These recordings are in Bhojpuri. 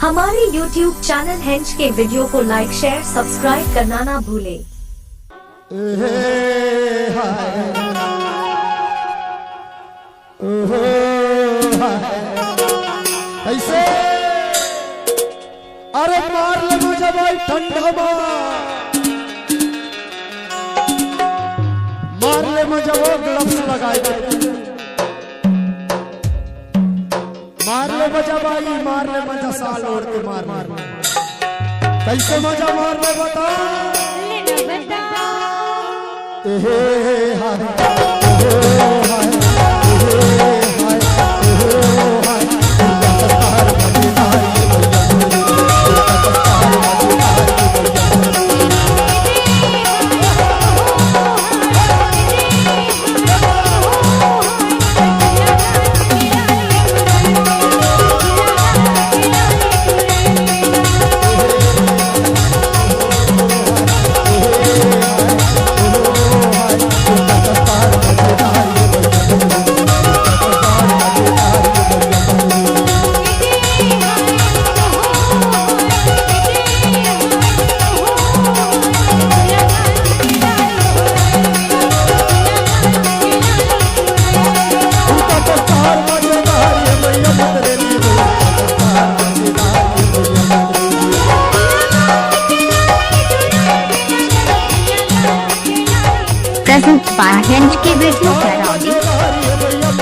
हमारे YouTube चैनल हेंच के वीडियो को लाइक शेयर सब्सक्राइब करना ना भूले। ऐसे अरे मार ले मुझे भाई ठंडा मार ले मुझे वो ग्लव्स लगाए मार ले मजा भाई मार ले मजा साल ओढ़ के मार कैसे मजा मार ले बता Present by Hinge की video Karauli.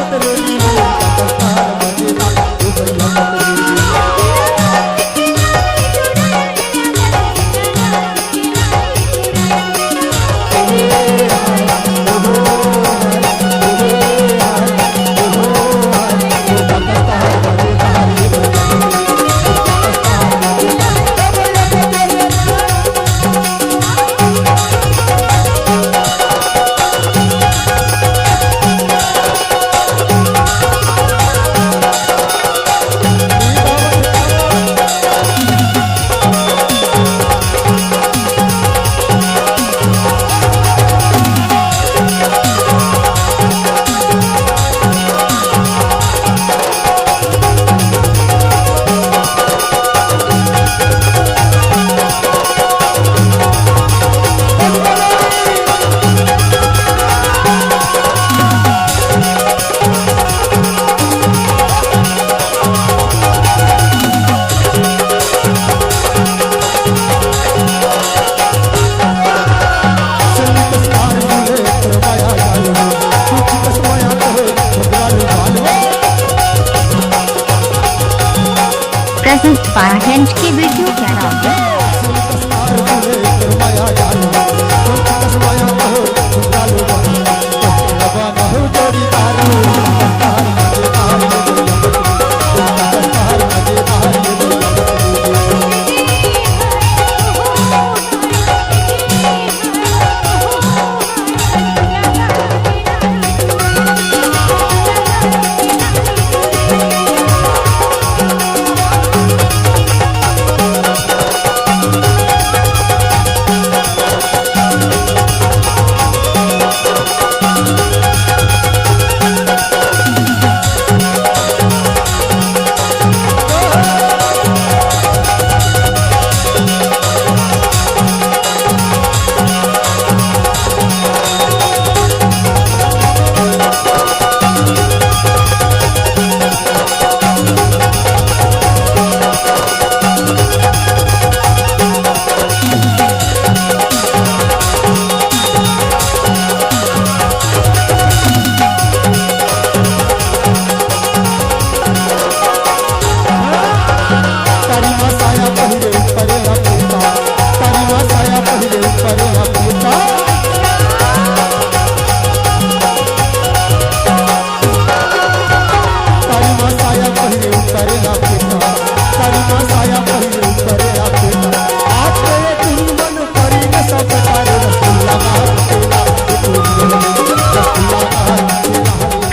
Present by Hinge की video Karauli.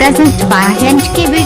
Present by Hinge की वीडियो